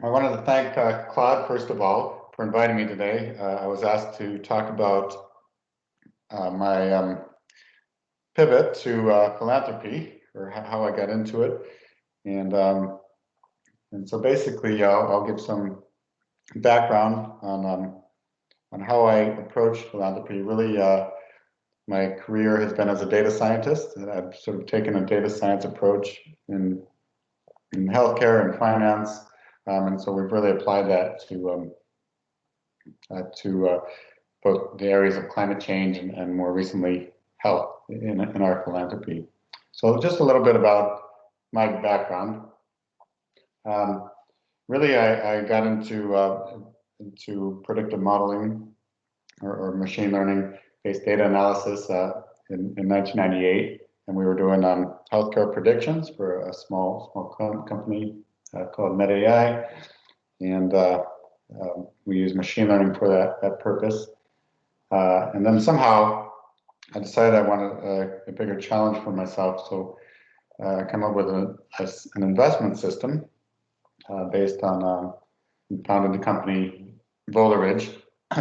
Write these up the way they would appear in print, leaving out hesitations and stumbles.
I wanted to thank Claude, first of all, for inviting me today. I was asked to talk about my pivot to philanthropy, or how I got into it. And, um, and so basically, I'll give some background on how I approach philanthropy. Really, my career has been as a data scientist, and I've sort of taken a data science approach in healthcare and finance. And so we've really applied that to both the areas of climate change and more recently health in our philanthropy. So just a little bit about my background. Um, Really, I got into predictive modeling or machine learning based data analysis in 1998, and we were doing healthcare predictions for a small company called MedAI, and we use machine learning for that purpose. And then somehow I decided I wanted a bigger challenge for myself, so I came up with an investment system based on founded the company Ridge,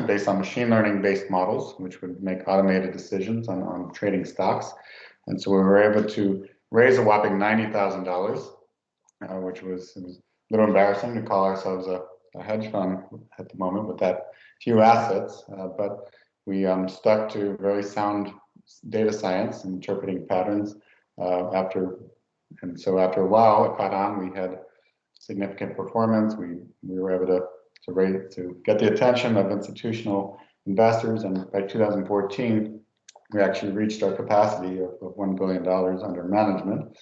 based on machine learning based models, which would make automated decisions on trading stocks. And so we were able to raise a whopping $90,000, which was a little embarrassing to call ourselves a hedge fund at the moment with that few assets, but we stuck to very sound data science and interpreting patterns and so after a while it caught on. We had significant performance. We were able to get the attention of institutional investors, and by 2014 we actually reached our capacity of $1 billion under management.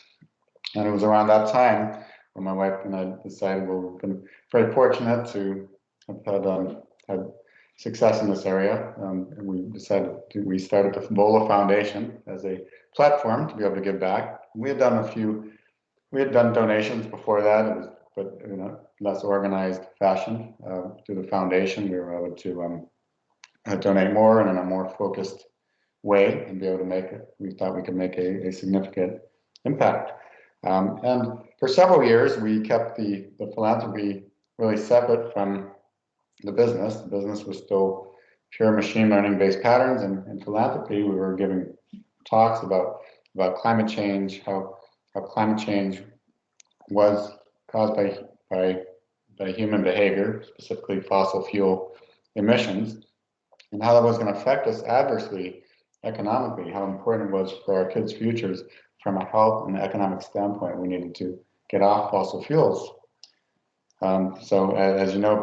And it was around that time when my wife and I decided, well, we've been very fortunate to have had success in this area, and we started the Vola Foundation as a platform to be able to give back. We had done donations before that, but in a less organized fashion through the foundation. We were able to donate more and in a more focused way and be able to we thought we could make a significant impact. And for several years, we kept the philanthropy really separate from the business. The business was still pure machine learning based patterns, and in philanthropy, we were giving talks about climate change, how climate change was caused by human behavior, specifically fossil fuel emissions, and how that was going to affect us adversely economically, how important it was for our kids' futures from a health and economic standpoint. We needed to get off fossil fuels. So as you know,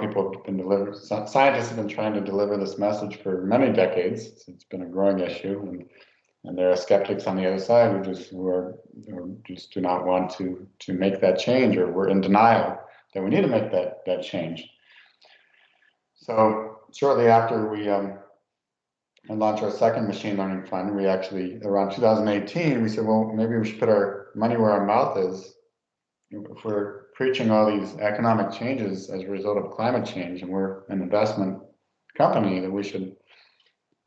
scientists have been trying to deliver this message for many decades. It's been a growing issue, and there are skeptics on the other side who just do not want to make that change, or we're in denial that we need to make that change. So shortly after we launched our second machine learning fund, we actually, around 2018, we said, well, maybe we should put our money where our mouth is. If we're preaching all these economic changes as a result of climate change, and we're an investment company, that we should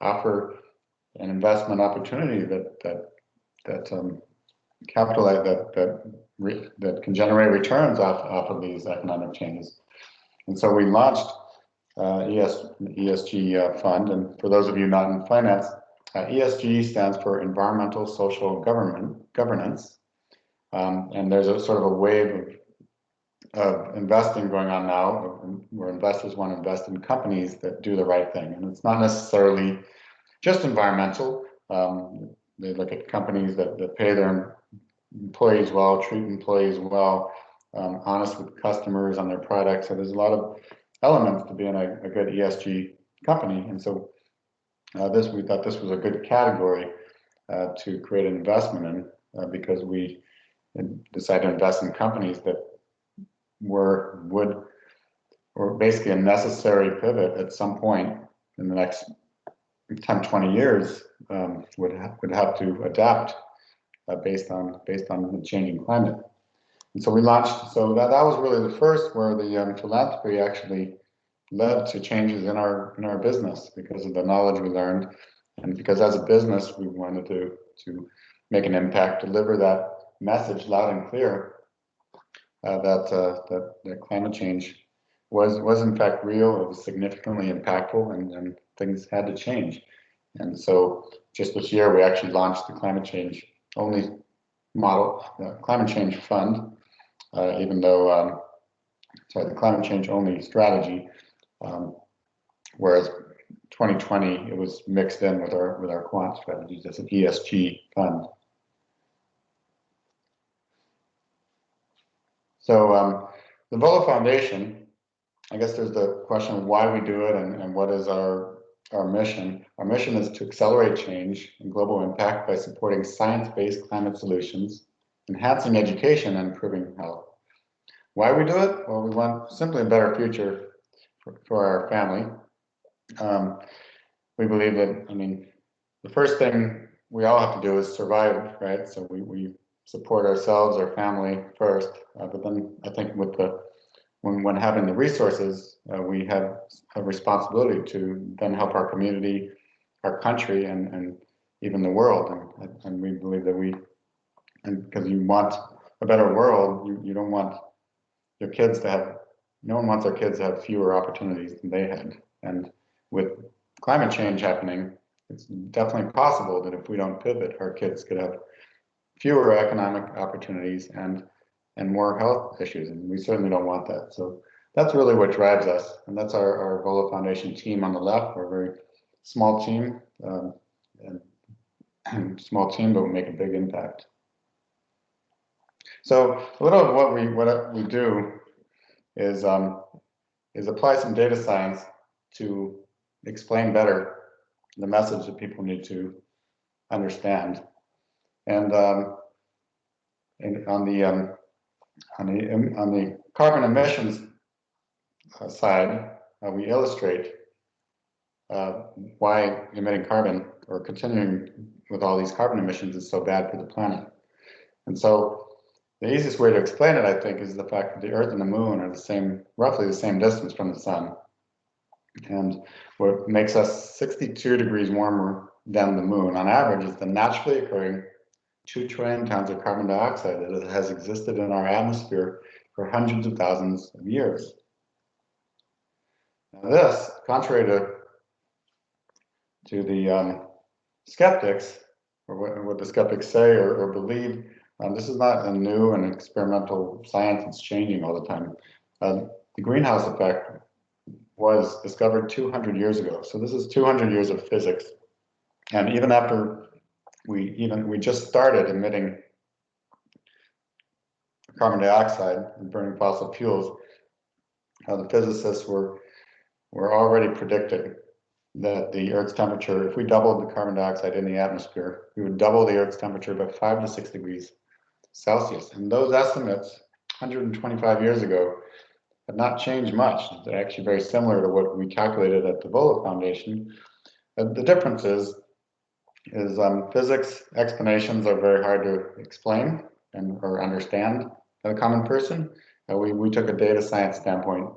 offer an investment opportunity that can generate returns off of these economic changes. And so we launched ESG fund. And for those of you not in finance, ESG stands for Environmental Social Governance. And there's a sort of a wave of investing going on now, where investors want to invest in companies that do the right thing. And it's not necessarily just environmental. They look at companies that pay their employees well, treat employees well, honest with customers on their products. So there's a lot of elements to being a good ESG company. And so we thought this was a good category to create an investment in, because we decided to invest in companies that were basically a necessary pivot at some point in the next 10, 20 years, would have to adapt based on the changing climate. And so we launched, so that was really the first where the philanthropy actually led to changes in our business, because of the knowledge we learned, and because as a business we wanted to make an impact, deliver that message loud and clear, that climate change was in fact real. It was significantly impactful, and things had to change. And so just this year, we actually launched the climate change only model, climate change fund, even though, sorry, the climate change only strategy, whereas 2020, it was mixed in with our quant strategies as an ESG fund. So the Volo Foundation, I guess there's the question of why we do it and what is our mission. Our mission is to accelerate change and global impact by supporting science-based climate solutions, enhancing education, and improving health. Why we do it? Well, we want simply a better future for our family. We believe that, I mean, the first thing we all have to do is survive, right? So we support ourselves, our family first, but then I think with when having the resources, we have a responsibility to then help our community, our country, and even the world. And we believe that and because you want a better world, you don't want your kids to have, no one wants their kids to have fewer opportunities than they had. And with climate change happening, it's definitely possible that if we don't pivot, our kids could have fewer economic opportunities and more health issues, and we certainly don't want that. So that's really what drives us, and that's our Volo Foundation team on the left. We're a very small team, and small team, but we make a big impact. So a little of what we do is apply some data science to explain better the message that people need to understand. And on the carbon emissions side, we illustrate why emitting carbon or continuing with all these carbon emissions is so bad for the planet. And so the easiest way to explain it, I think, is the fact that the Earth and the Moon are roughly the same distance from the Sun. And what makes us 62 degrees warmer than the Moon, on average, is the naturally occurring 2 trillion tons of carbon dioxide that has existed in our atmosphere for hundreds of thousands of years. Now this, contrary to the skeptics, or what the skeptics say or believe, this is not a new and experimental science. It's changing all the time. The greenhouse effect was discovered 200 years ago. So this is 200 years of physics. And even after we just started emitting carbon dioxide and burning fossil fuels, the physicists were already predicting that the Earth's temperature, if we doubled the carbon dioxide in the atmosphere, we would double the Earth's temperature by 5 to 6 degrees Celsius. And those estimates 125 years ago have not changed much. They're actually very similar to what we calculated at the Volo Foundation. The difference is physics explanations are very hard to explain or understand by the common person. We took a data science standpoint,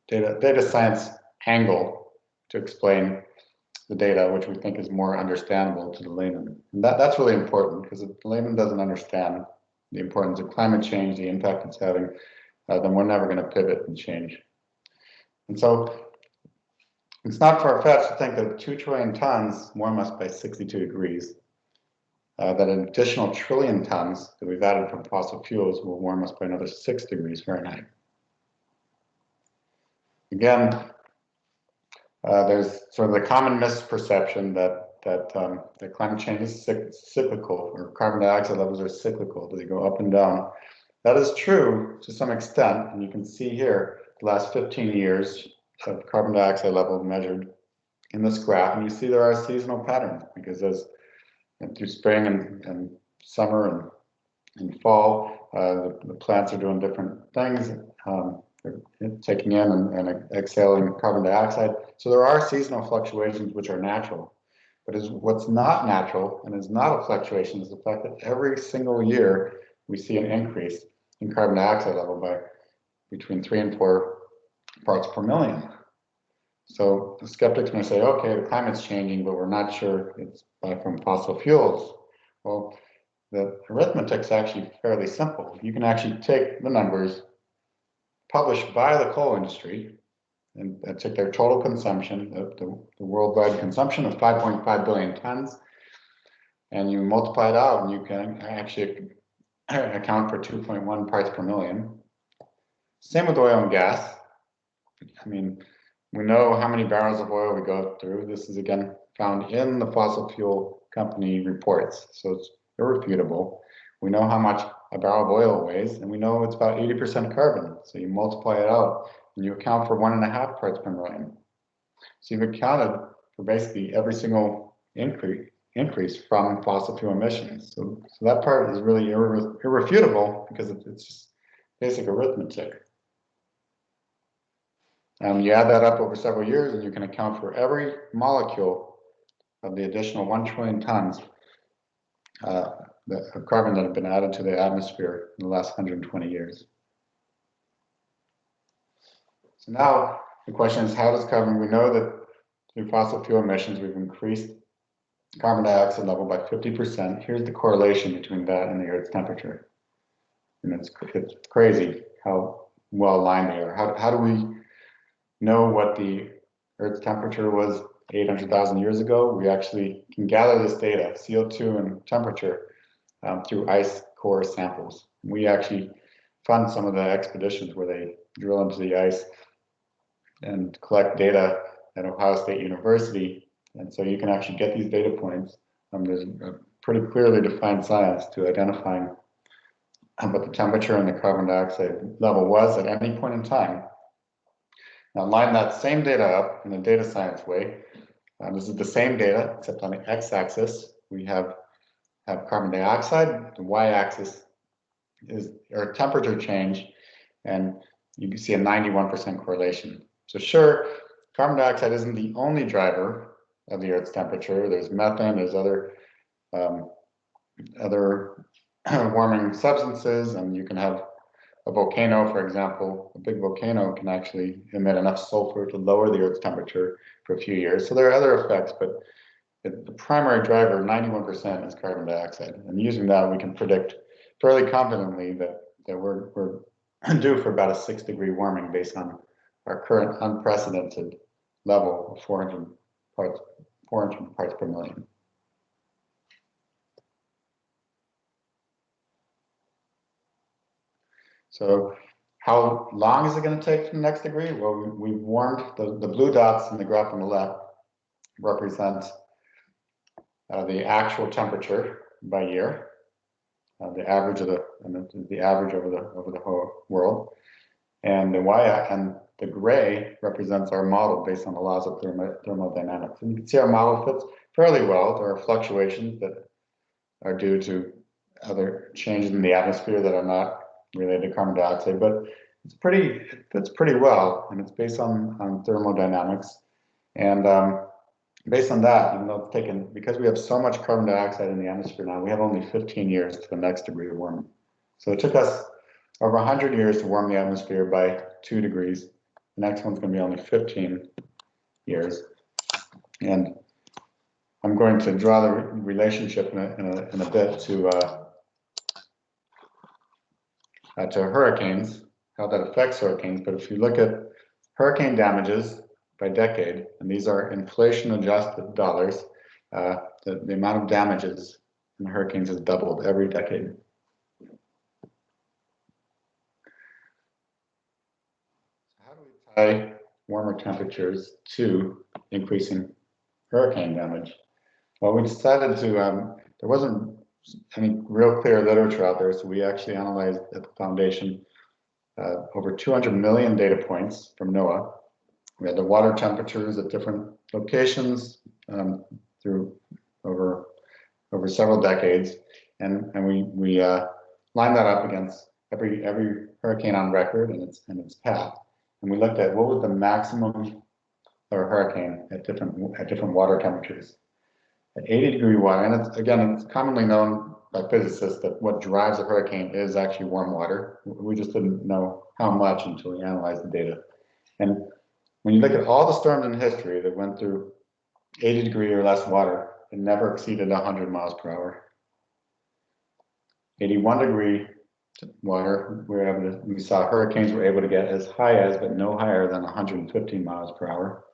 data science angle to explain the data, which we think is more understandable to the layman. And that's really important, because if the layman doesn't understand the importance of climate change, the impact it's having, then we're never going to pivot and change. And so it's not far-fetched to think that 2 trillion tons warm us by 62 degrees, that an additional trillion tons that we've added from fossil fuels will warm us by another 6 degrees Fahrenheit. Again, there's sort of the common misperception that climate change is cyclical, or carbon dioxide levels are cyclical, that they go up and down. That is true to some extent, and you can see here the last 15 years of carbon dioxide level measured in this graph, and you see there are seasonal patterns, because as through spring and summer and fall, the plants are doing different things. They're taking in and exhaling carbon dioxide. So there are seasonal fluctuations which are natural. But what's not natural and is not a fluctuation is the fact that every single year we see an increase in carbon dioxide level by between 3 and 4 parts per million. So the skeptics may say, okay, the climate's changing, but we're not sure it's from fossil fuels. Well, the arithmetic's actually fairly simple. You can actually take the numbers published by the coal industry, and took their total consumption, the worldwide consumption of 5.5 billion tons, and you multiply it out, and you can actually account for 2.1 parts per million. Same with oil and gas. I mean, we know how many barrels of oil we go through. This is again found in the fossil fuel company reports, so it's irrefutable. We know how much a barrel of oil weighs, and we know it's about 80% carbon. So you multiply it out, and you account for 1.5 parts per million. So you've accounted for basically every single increase from fossil fuel emissions. So that part is really irrefutable because it's just basic arithmetic. You add that up over several years, and you can account for every molecule of the additional 1 trillion tons of carbon that have been added to the atmosphere in the last 120 years. So now the question is, how does carbon, we know that through fossil fuel emissions, we've increased carbon dioxide level by 50%. Here's the correlation between that and the Earth's temperature. And it's crazy how well aligned they are. How do we know what the Earth's temperature was 800,000 years ago? We actually can gather this data, CO2 and temperature, through ice core samples. We actually fund some of the expeditions where they drill into the ice and collect data at Ohio State University. And so you can actually get these data points. There's a pretty clearly defined science to identifying what the temperature and the carbon dioxide level was at any point in time. Now line that same data up in a data science way. This is the same data, except on the x-axis we have carbon dioxide. The y-axis is our temperature change, and you can see a 91% correlation. So sure, carbon dioxide isn't the only driver of the Earth's temperature. There's methane, there's other warming substances, and you can have a volcano, for example. A big volcano can actually emit enough sulfur to lower the Earth's temperature for a few years. So there are other effects, but the primary driver, 91%, is carbon dioxide. And using that, we can predict fairly confidently that we're due for about a 6-degree warming based on our current unprecedented level of 400 parts per million. So how long is it going to take for the next degree? Well, we've warmed the blue dots in the graph on the left represent the actual temperature by year, the average of the average over the whole world, and the gray represents our model based on the laws of thermodynamics. And you can see our model fits fairly well. There are fluctuations that are due to other changes in the atmosphere that are not related to carbon dioxide, but it fits pretty well, and it's based on thermodynamics. And based on that, even though it's taken, because we have so much carbon dioxide in the atmosphere now, we have only 15 years to the next degree of warming. So it took us over 100 years to warm the atmosphere by 2 degrees. The next one's going to be only 15 years. And I'm going to draw the relationship in a bit to hurricanes, how that affects hurricanes. But if you look at hurricane damages by decade, and these are inflation-adjusted dollars, the amount of damages in hurricanes has doubled every decade. How do we tie warmer temperatures to increasing hurricane damage? Well, we decided to, there wasn't any real clear literature out there, so we actually analyzed at the foundation over 200 million data points from NOAA. We had the water temperatures at different locations through over several decades, and we lined that up against every hurricane on record and its path, and we looked at what was the maximum for a hurricane at different water temperatures. At 80-degree water, and it's commonly known by physicists that what drives a hurricane is actually warm water. We just didn't know how much until we analyzed the data. And when you look at all the storms in history that went through 80-degree or less water, it never exceeded 100 miles per hour. 81-degree water. We saw hurricanes were able to get as high as, but no higher than 115 miles per hour.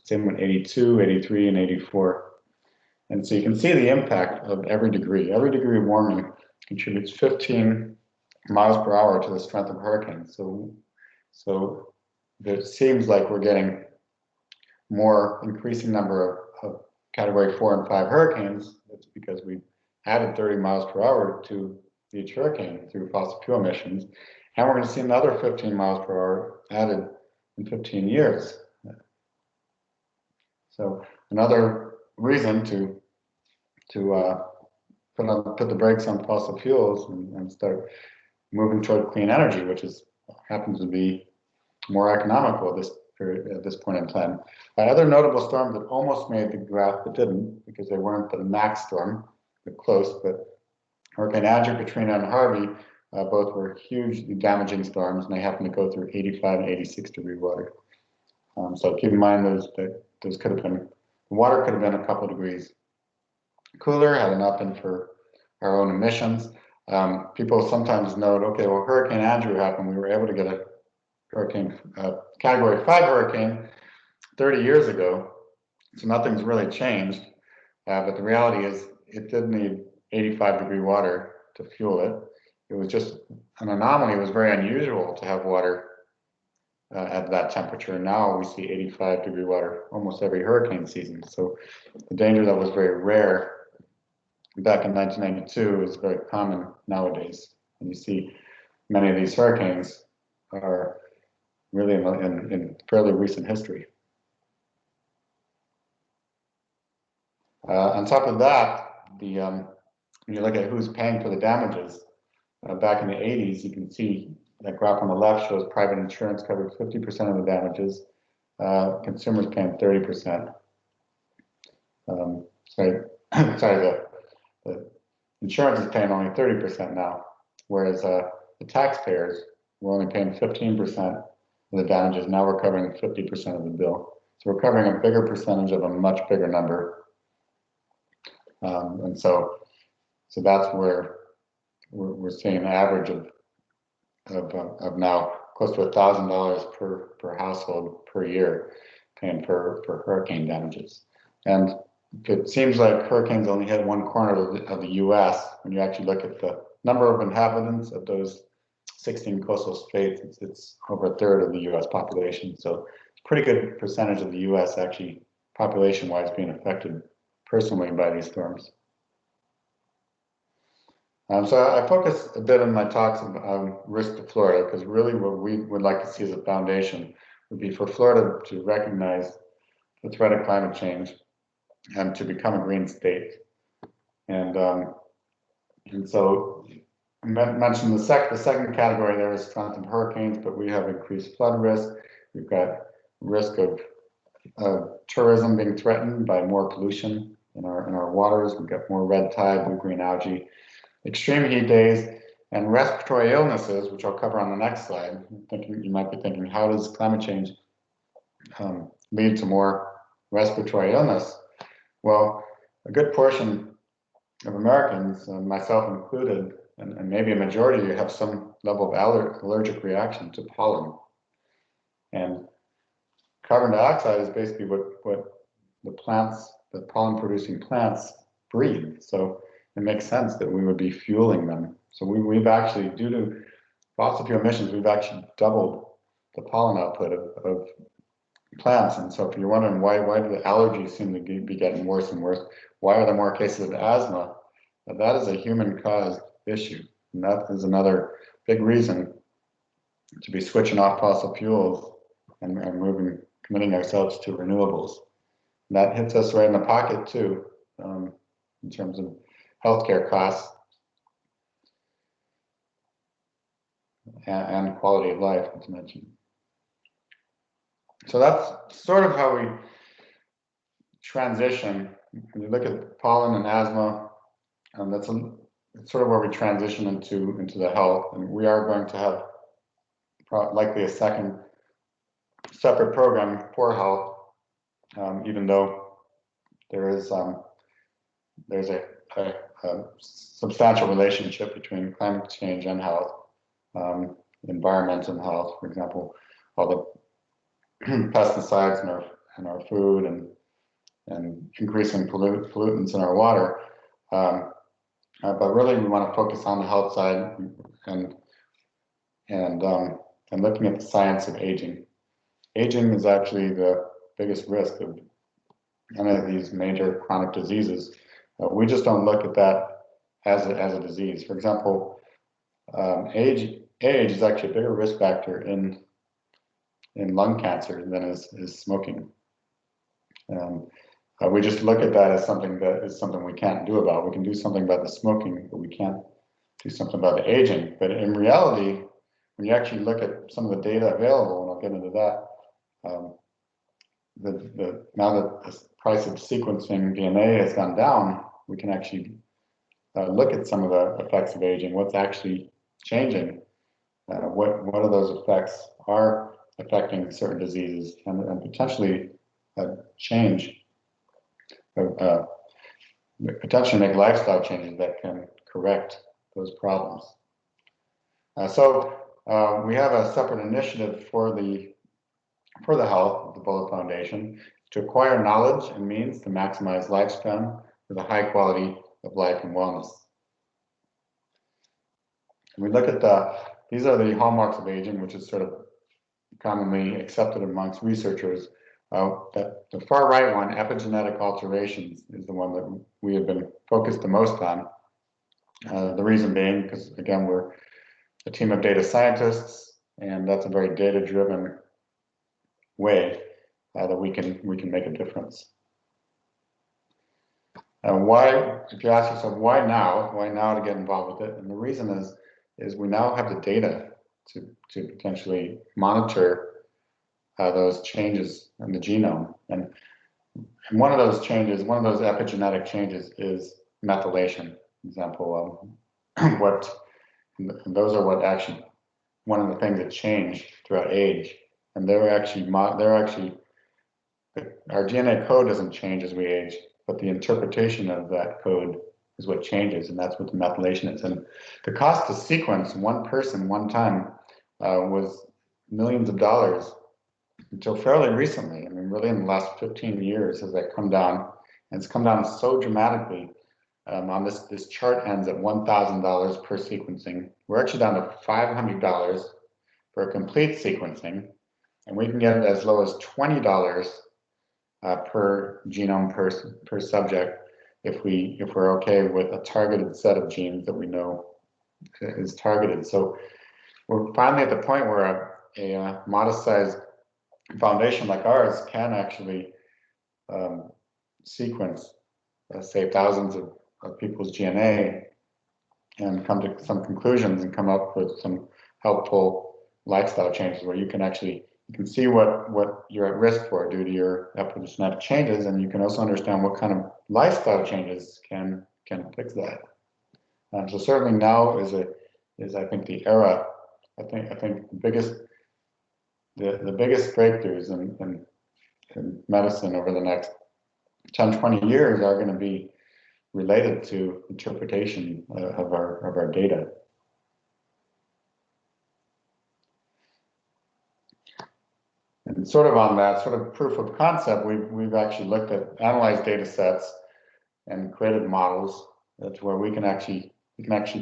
Same with 82, 83, and 84. And so you can see the impact of every degree. Every degree of warming contributes 15 miles per hour to the strength of hurricanes. So it seems like we're getting more increasing number of category 4 and 5 hurricanes. It's because we added 30 miles per hour to each hurricane through fossil fuel emissions. And we're going to see another 15 miles per hour added in 15 years. So another reason to put the brakes on fossil fuels and start moving toward clean energy, which happens to be more economical at this point in time. Other notable storms that almost made the graph but didn't, because they weren't the max storm, but close. But Hurricane Andrew, Katrina, and Harvey both were hugely damaging storms, and they happened to go through 85 and 86 degree water. So keep in mind those could have been, the water could have been a couple degrees cooler had it not been for our own emissions. People sometimes note, okay, well, Hurricane Andrew happened. We were able to get a hurricane, category 5 hurricane 30 years ago. So nothing's really changed. But the reality is it did need 85 degree water to fuel it. It was just an anomaly. It was very unusual to have water at that temperature. Now we see 85 degree water almost every hurricane season. So the danger that was very rare back in 1992 is very common nowadays. And you see many of these hurricanes are really in fairly recent history. On top of that, when you look at who's paying for the damages, back in the 80s, you can see that graph on the left shows private insurance covered 50% of the damages, consumers paying 30%. The insurance is paying only 30% now, whereas the taxpayers were only paying 15% of the damages. Now we're covering 50% of the bill. So we're covering a bigger percentage of a much bigger number. And so that's where we're seeing an average of now close to $1,000 per household per year paying for hurricane damages. And it seems like hurricanes only hit one corner of the U.S. When you actually look at the number of inhabitants of those 16 coastal states, it's over a third of the U.S. population. So it's a pretty good percentage of the U.S. actually population-wise being affected personally by these storms. So I focus a bit in my talks on risk to Florida, because really what we would like to see as a foundation would be for Florida to recognize the threat of climate change and to become a green state. And so I mentioned the second category there is strength of hurricanes, but we have increased flood risk. We've got risk of tourism being threatened by more pollution in our waters. We've got more red tide, blue-green algae, extreme heat days, and respiratory illnesses, which I'll cover on the next slide. You might be thinking, how does climate change lead to more respiratory illness? Well, a good portion of Americans, myself included, and maybe a majority of you, have some level of allergic reaction to pollen. And carbon dioxide is basically what the pollen-producing plants breathe. So it makes sense that we would be fueling them. So we've actually, due to fossil fuel emissions, we've actually doubled the pollen output of plants. And so if you're wondering why do the allergies seem to be getting worse and worse, why are there more cases of asthma? That is a human-caused issue. And that is another big reason to be switching off fossil fuels and committing ourselves to renewables. And that hits us right in the pocket too, in terms of healthcare costs and quality of life, as mentioned. So that's sort of how we transition. When you look at pollen and asthma, that's sort of where we transition into the health. And we are going to have likely a second separate program for health, even though there's a substantial relationship between climate change and health. environmental health, for example, all the pesticides in our food and increasing pollutants in our water. But really, we want to focus on the health side and looking at the science of aging. Aging is actually the biggest risk of any of these major chronic diseases. We just don't look at that as a disease. For example, age is actually a bigger risk factor in lung cancer than is smoking. We just look at that as something we can't do about. We can do something about the smoking, but we can't do something about the aging. But in reality, when you actually look at some of the data available, and I'll get into that, now that the price of sequencing DNA has gone down, we can actually look at some of the effects of aging, what's actually changing, what of those effects are affecting certain diseases, and potentially change, potentially make lifestyle changes that can correct those problems. So we have a separate initiative for the health of the Bullet Foundation to acquire knowledge and means to maximize lifespan with a high quality of life and wellness. And we look at these are the hallmarks of aging, which is sort of commonly accepted amongst researchers. That the far right one, epigenetic alterations, is the one that we have been focused the most on. The reason being, because again, we're a team of data scientists, and that's a very data-driven way that we can make a difference. Why, if you ask yourself, why now to get involved with it? And the reason is we now have the data to potentially monitor those changes in the genome. And one of those changes, one of those epigenetic changes is methylation. For example, and those are what actually, one of the things that change throughout age. And our DNA code doesn't change as we age, but the interpretation of that code is what changes, and that's what the methylation is. And the cost to sequence one person one time was millions of dollars until fairly recently. I mean, really in the last 15 years has that come down, and it's come down so dramatically. On this chart ends at $1,000 per sequencing. We're actually down to $500 for a complete sequencing, and we can get it as low as $20 per genome per subject if we're okay with a targeted set of genes that we know is targeted. So we're finally at the point where a modest-sized foundation like ours can actually sequence, say, thousands of people's DNA and come to some conclusions and come up with some helpful lifestyle changes where you can see what you're at risk for due to your epigenetic changes, and you can also understand what kind of lifestyle changes can fix that. So certainly now is I think the era. I think the biggest breakthroughs in medicine over the next 10, 20 years are going to be related to interpretation of our data. And sort of on that sort of proof of concept, we've actually analyzed data sets and created models that's where we can actually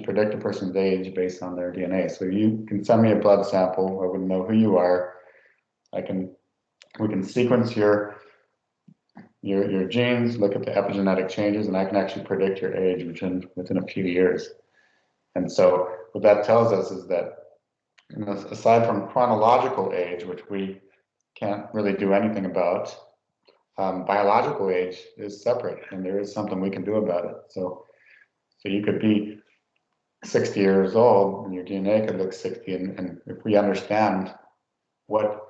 predict a person's age based on their DNA. So you can send me a blood sample. I wouldn't know who you are. We can sequence your genes, look at the epigenetic changes, and I can actually predict your age within a few years. And so what that tells us is that, aside from chronological age, which we can't really do anything about, biological age is separate, and there is something we can do about it. So you could be 60 years old, and your DNA could look 60, and if we understand what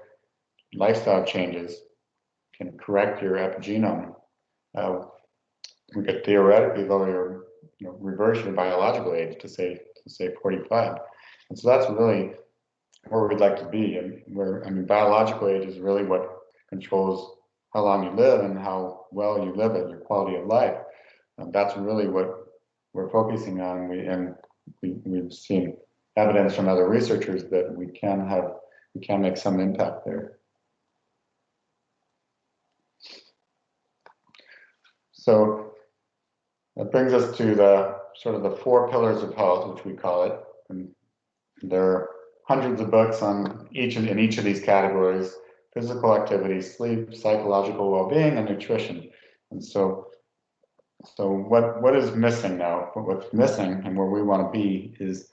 lifestyle changes can correct your epigenome, we could theoretically lower reverse your biological age to say 45. And so that's really where we'd like to be. And biological age is really what controls how long you live and how well you live it, your quality of life. That's really what we're focusing on. We've seen evidence from other researchers that we can make some impact there. So that brings us to the sort of the 4 pillars of health, which we call it. And there are hundreds of books on in each of these categories: physical activity, sleep, psychological well-being, and nutrition. And so what is missing now? What's missing and where we want to be is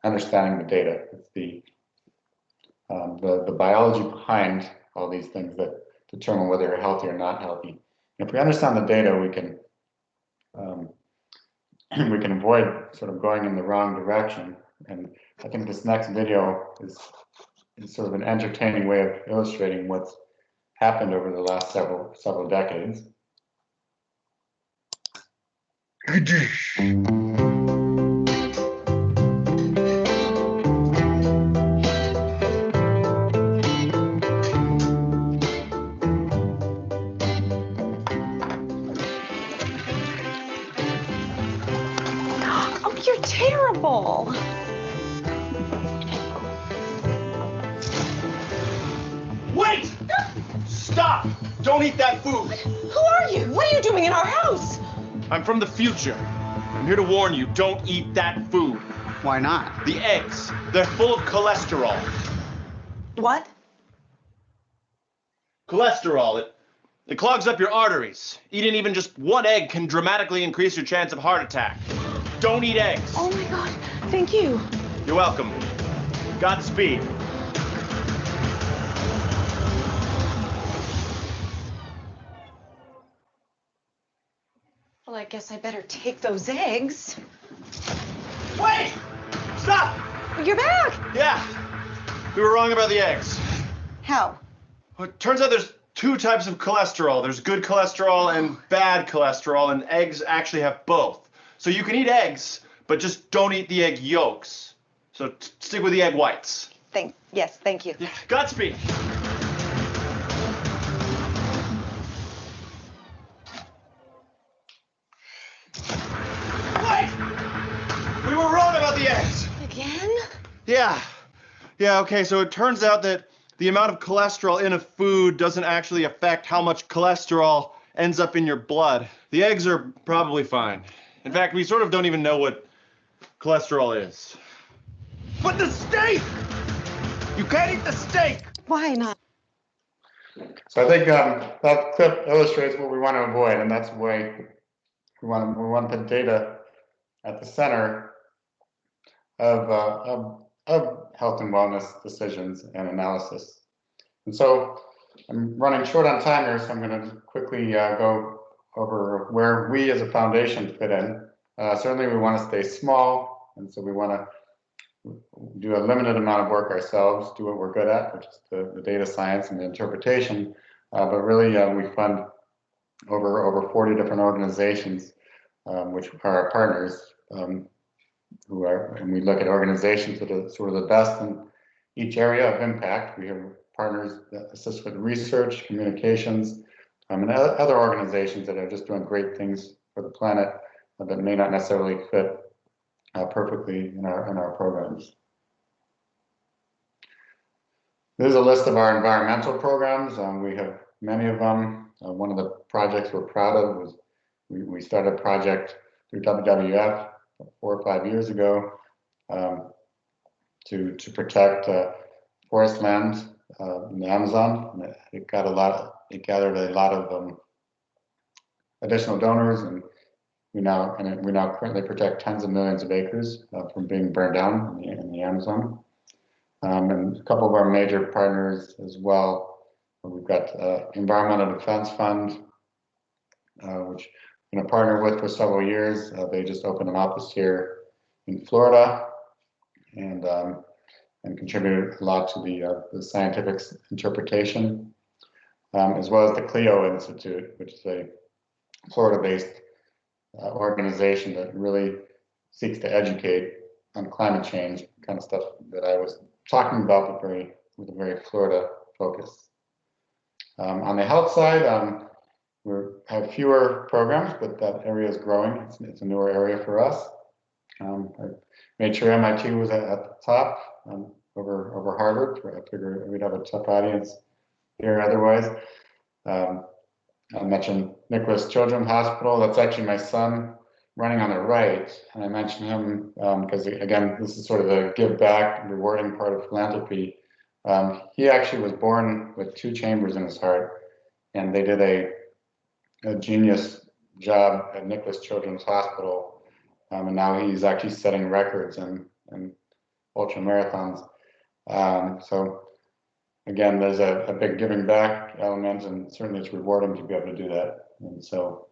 understanding the data. It's the biology behind all these things that determine whether you're healthy or not healthy. If we understand the data, we can avoid sort of going in the wrong direction. And I think this next video is sort of an entertaining way of illustrating what's happened over the last several decades. Oh, you're terrible. Wait! Stop! Don't eat that food! Who are you? What are you doing in our house? I'm from the future. I'm here to warn you, don't eat that food. Why not? The eggs, they're full of cholesterol. What? Cholesterol, it clogs up your arteries. Eating even just 1 egg can dramatically increase your chance of heart attack. Don't eat eggs. Oh my God, thank you. You're welcome. Godspeed. Well, I guess I better take those eggs. Wait! Stop! You're back! Yeah, we were wrong about the eggs. How? Well, it turns out there's 2 types of cholesterol. There's good cholesterol and bad cholesterol, and eggs actually have both. So you can eat eggs, but just don't eat the egg yolks. So stick with the egg whites. Yes, thank you. Yeah, Godspeed. Wait! We were wrong about the eggs. Again? Yeah, okay, so it turns out that the amount of cholesterol in a food doesn't actually affect how much cholesterol ends up in your blood. The eggs are probably fine. In fact, we sort of don't even know what cholesterol is. But the steak! You can't eat the steak! Why not? So I think that clip illustrates what we want to avoid, and that's why we want the data at the center of health and wellness decisions and analysis. And so I'm running short on time here, so I'm going to quickly go over where we as a foundation fit in. Certainly we want to stay small, and so we want to do a limited amount of work ourselves, do what we're good at, which is the data science and the interpretation. But really, we fund over 40 different organizations, which are our partners, and we look at organizations that are sort of the best in each area of impact. We have partners that assist with research, communications, and other organizations that are just doing great things for the planet that may not necessarily fit perfectly in our programs. This is a list of our environmental programs. We have many of them. One of the projects we're proud of was we started a project through WWF 4 or 5 years ago to protect forest land in the Amazon. It gathered a lot of additional donors, and we now currently protect tens of millions of acres from being burned down in the Amazon. And a couple of our major partners as well. We've got Environmental Defense Fund, which we've been a partner with for several years. They just opened an office here in Florida, and contributed a lot to the scientific interpretation, as well as the CLIO Institute, which is a Florida-based organization that really seeks to educate on climate change, kind of stuff that I was talking about, but with a very Florida focus. On the health side, we have fewer programs, but that area is growing. It's a newer area for us. I made sure MIT was at the top over Harvard. I figured we'd have a tough audience here otherwise. I mentioned Nicholas Children's Hospital. That's actually my son running on the right. And I mentioned him because, again, this is sort of the give back, rewarding part of philanthropy. He actually was born with 2 chambers in his heart, and they did a genius job at Nicholas Children's Hospital. And now he's actually setting records in ultra marathons. So again, there's a big giving back element, and certainly it's rewarding to be able to do that. And so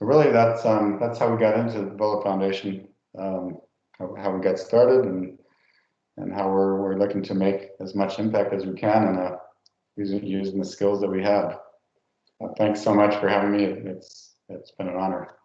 really that's how we got into the Volo Foundation, how we got started, and how we're looking to make as much impact as we can, and using the skills that we have. Thanks so much for having me. It's been an honor.